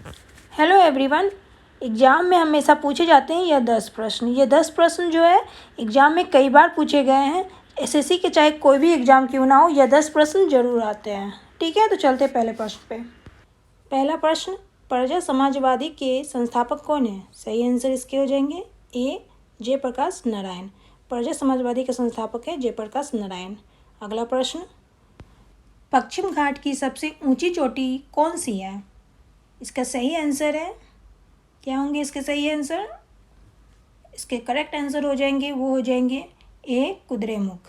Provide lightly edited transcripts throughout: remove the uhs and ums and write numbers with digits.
Hello everyone. Exam में हमेशा पूछे जाते हैं यह 10 प्रश्न। ये 10 प्रश्न जो है एग्ज़ाम में कई बार पूछे गए हैं। एसएससी के चाहे कोई भी एग्ज़ाम क्यों ना हो, यह 10 प्रश्न जरूर आते हैं। ठीक है, तो चलते पहले प्रश्न पे। पहला प्रश्न, प्रजा समाजवादी के संस्थापक कौन है? सही आंसर इसके हो जाएंगे ए जयप्रकाश नारायण। प्रजा समाजवादी के संस्थापक है जयप्रकाश नारायण। अगला प्रश्न, पश्चिम घाट की सबसे ऊंची चोटी कौन सी है? इसका सही आंसर है, क्या होंगे इसके सही आंसर? इसके करेक्ट आंसर हो जाएंगे, वो हो जाएंगे ए कुद्रेमुख।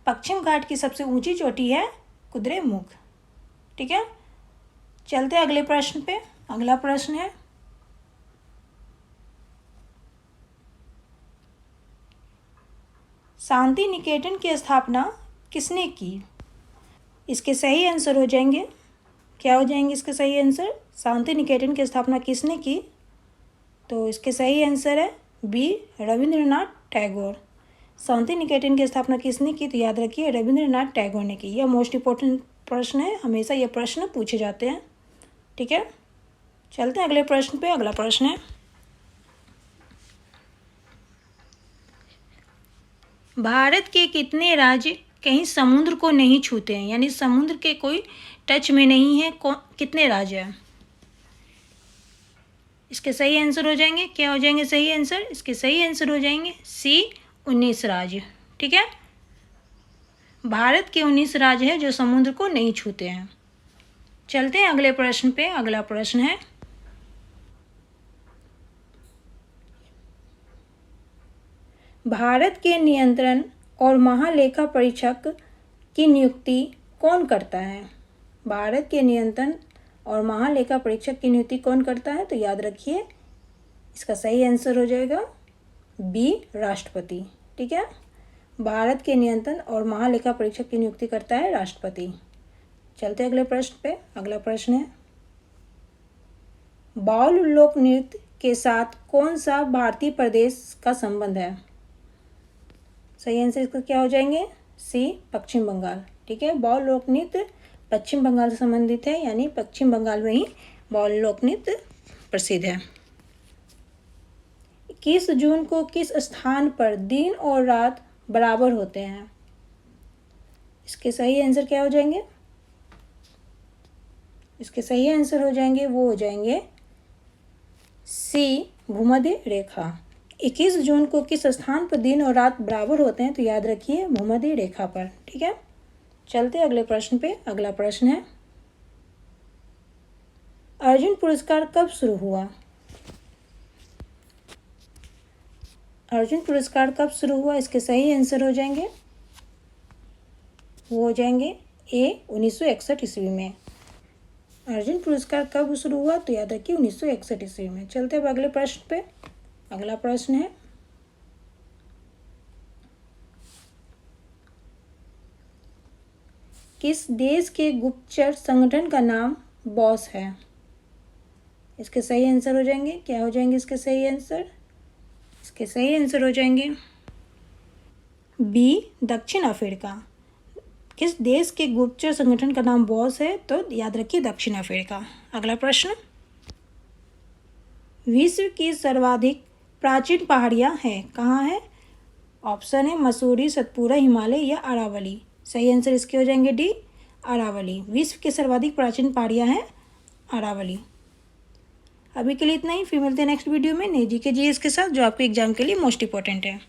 पश्चिम घाट की सबसे ऊंची चोटी है कुद्रेमुख। ठीक है, चलते हैं अगले प्रश्न पे। अगला प्रश्न है, शांति निकेतन की स्थापना किसने की? इसके सही आंसर हो जाएंगे, क्या हो जाएंगे इसके सही आंसर? शांति निकेतन की स्थापना किसने की? तो इसके सही आंसर है बी रविंद्रनाथ टैगोर। शांति निकेतन की स्थापना किसने की? तो याद रखिए रविंद्रनाथ टैगोर ने की। यह मोस्ट इम्पोर्टेंट प्रश्न है, हमेशा यह प्रश्न पूछे जाते हैं। ठीक है, चलते हैं अगले प्रश्न पे। अगला प्रश्न है, भारत के कितने राज्य कहीं समुद्र को नहीं छूते हैं, यानी समुद्र के कोई टच में नहीं है? कितने राज्य हैं? इसके सही आंसर हो जाएंगे, क्या हो जाएंगे सही आंसर? इसके सही आंसर हो जाएंगे सी 19 राज्य। ठीक है, भारत के 19 राज्य है जो समुद्र को नहीं छूते हैं। चलते हैं अगले प्रश्न पे। अगला प्रश्न है, भारत के नियंत्रण और महालेखा परीक्षक की नियुक्ति कौन करता है? भारत के नियंत्रण और महालेखा परीक्षक की नियुक्ति कौन करता है? तो याद रखिए इसका सही आंसर हो जाएगा बी राष्ट्रपति। ठीक है, भारत के नियंत्रण और महालेखा परीक्षक की नियुक्ति करता है राष्ट्रपति। चलते अगले प्रश्न पे। अगला प्रश्न है, बाउल लोक नृत्य के साथ कौन सा भारतीय प्रदेश का संबंध है? सही आंसर इसका क्या हो जाएंगे? सी पश्चिम बंगाल। ठीक है, बाउल लोक नृत्य पश्चिम बंगाल से संबंधित है, यानी पश्चिम बंगाल में ही बाउल लोक नृत्य प्रसिद्ध है। 21 जून को किस स्थान पर दिन और रात बराबर होते हैं? इसके सही आंसर क्या हो जाएंगे? इसके सही आंसर हो जाएंगे, वो हो जाएंगे सी भूमध्य रेखा। 21 जून को किस स्थान पर दिन और रात बराबर होते हैं? तो याद रखिए भूमध्य रेखा पर। ठीक है, चलते अगले प्रश्न पे। अगला प्रश्न है, अर्जुन पुरस्कार कब शुरू हुआ? अर्जुन पुरस्कार कब शुरू हुआ? इसके सही आंसर हो जाएंगे, वो हो जाएंगे ए 1961 ईस्वी में। अर्जुन पुरस्कार कब शुरू हुआ? तो याद रखिए 1961 ईस्वी में। चलते अब अगले प्रश्न पे। अगला प्रश्न है, किस देश के गुप्तचर संगठन का नाम बॉस है? इसके सही आंसर हो जाएंगे, क्या हो जाएंगे इसके सही आंसर? इसके सही आंसर हो जाएंगे बी दक्षिण अफ्रीका। किस देश के गुप्तचर संगठन का नाम बॉस है? तो याद रखिए दक्षिण अफ्रीका। अगला प्रश्न, विश्व की सर्वाधिक प्राचीन पहाड़ियाँ हैं कहाँ है? ऑप्शन है मसूरी, सतपुरा, हिमालय या अरावली। सही आंसर इसके हो जाएंगे डी अरावली। विश्व की सर्वाधिक प्राचीन पहाड़ियाँ हैं अरावली। अभी के लिए इतना ही, फिर मिलते हैं नेक्स्ट वीडियो में नई जीके जीएस के साथ, जो आपके एग्जाम के लिए मोस्ट इंपॉर्टेंट है।